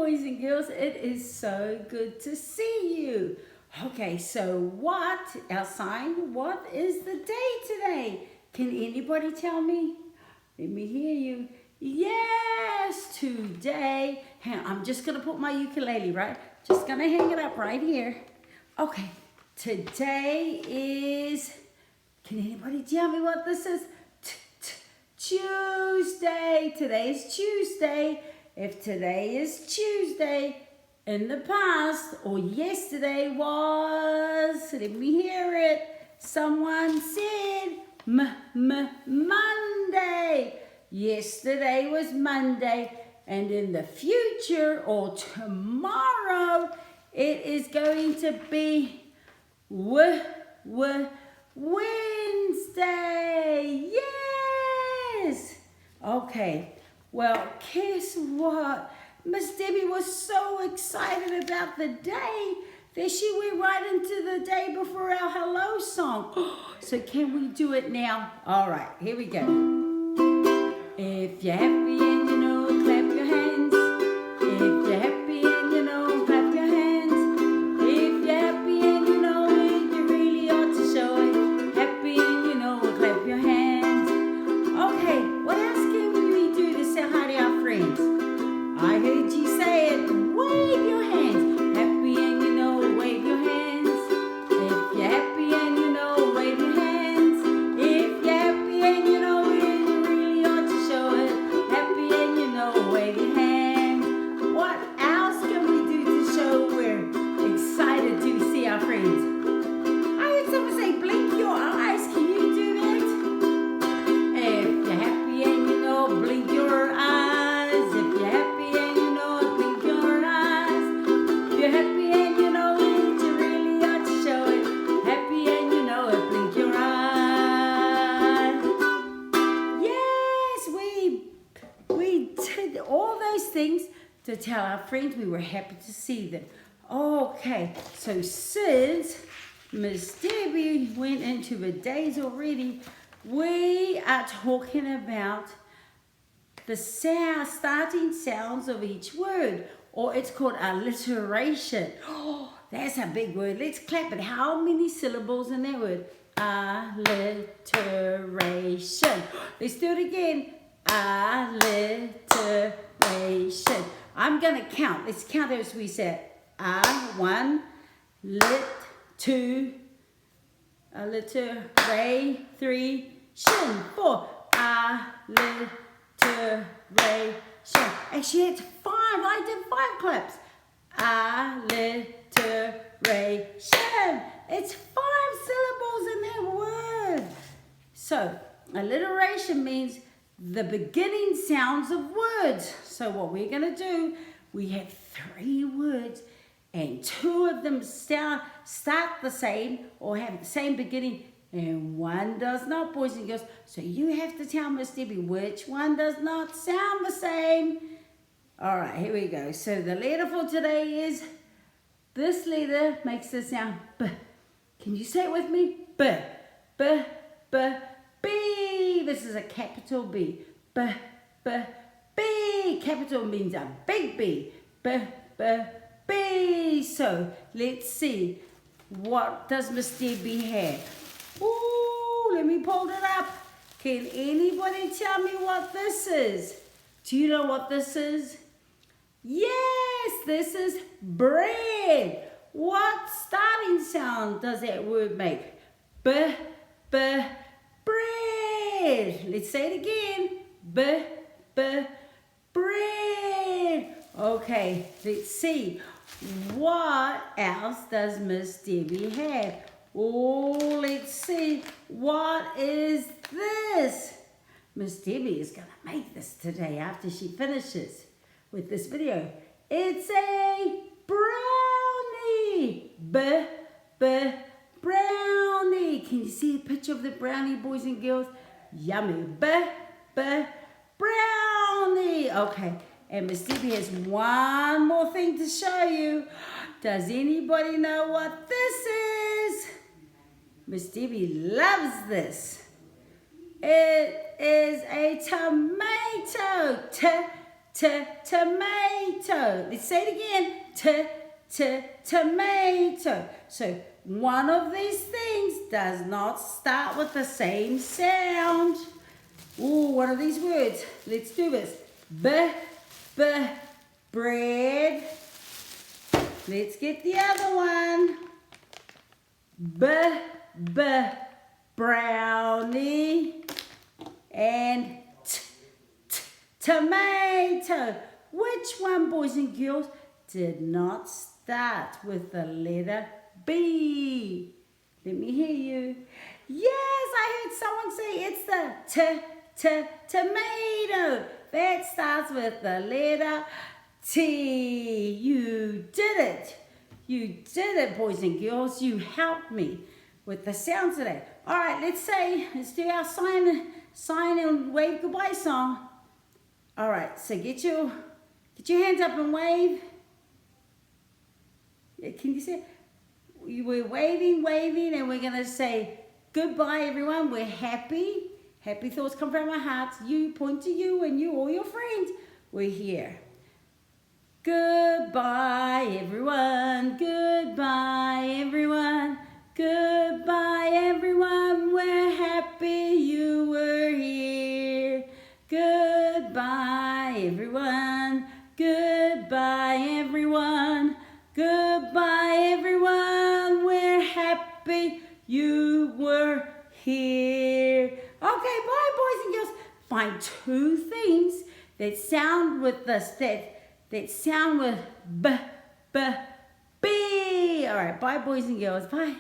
boys and girls. It is so good to see you. Okay, so what, our sign, what is the day today? Can anybody tell me? Let me hear you. Yes, today. I'm just going to put my ukulele, right? Just going to hang it up right here. Okay, today is, can anybody tell me what this is? Tuesday. Today is Tuesday. If today is Tuesday, in the past or yesterday was, let me hear it. Someone said Monday. Yesterday was Monday. And in the future or tomorrow, it is going to be Wednesday. Yes. Okay. Well, guess what? Miss Debbie was so excited about the day that she went right into the day before our hello song. So can we do it now? All right, here we go. If you're happy and you know, clap your hands. If you're happy and you know, clap your hands. If you're happy and you know it, you really ought to show it. Happy and you know, clap your hands. Okay, what else can we do to say hi to our friends? I heard you say it. Wave your hands. Happy and you know, wave your hands. If you're happy and you know, wave your hands. If you're happy and you know it, you really ought to show it. Happy and you know, wave your hands. What else can we do to show we're excited to see our friends? I heard someone say, blink your eyes. Can you do that? If you're happy and you know, blink your eyes. If you're happy and you know it, blink your eyes. If you're happy and you know it, you really ought to show it. Happy and you know it, blink your eyes. Yes, we did all those things to tell our friends we were happy to see them. Okay, so since Miss Debbie went into the days already, we are talking about the starting sounds of each word, or it's called alliteration. Oh, that's a big word. Let's clap it. How many syllables in that word? Alliteration. Let's do it again. Alliteration. I'm going to count. Let's count as we said. One, lit, two, alliteration, three, four, alliteration. Actually, it's five. I did 5 claps. Alliteration. It's 5 syllables in that word. So, alliteration means the beginning sounds of words. So what we're going to do, we have 3 words and 2 of them start the same or have the same beginning and 1 does not, boys and girls. So you have to tell Miss Debbie which one does not sound the same. All right, here we go. So the letter for today is, this letter makes the sound B. Can you say it with me? B, B, B, B. This is a capital B. B, B, B. Capital means a big B. B, B, B. So let's see. What does Miss Debbie have? Ooh, let me pull it up. Can anybody tell me what this is? Do you know what this is? Yes, this is bread. What starting sound does that word make? B, B, bread. Let's say it again. B, B, bread. Okay, let's see. What else does Miss Debbie have? Oh, let's see. What is this? Miss Debbie is going to make this today after she finishes with this video. It's a brownie. Brownie. Can you see a picture of the brownie, boys and girls? Yummy. Brownie. Okay. And Miss Debbie has one more thing to show you. Does anybody know what this is? Miss Debbie loves this. It is a tomato. tomato. Let's say it again. Tomato. So one of these things does not start with the same sound. Ooh, what are these words? Let's do this. Bread. Let's get the other one. Brownie. And tomato. Which one, boys and girls, did not start with the letter B? Let me hear you. Yes, I heard someone say it's the tomato. That starts with the letter T. You did it. You did it, boys and girls. You helped me with the sound today. All right, let's do our sign and wave goodbye song. All right, so get your hands up and wave. Yeah, can you see it? We're waving, and we're going to say goodbye, everyone. We're happy. Happy thoughts come from our hearts. You point to you and you, all your friends. We're here. Goodbye, everyone. Goodbye, everyone. Goodbye, everyone. We're happy you were here. Goodbye, everyone. Goodbye, everyone. Goodbye, everyone. We're happy you were here. Okay, bye, boys and girls. Find two things that sound with this, that sound with B. All right, bye, boys and girls. Bye.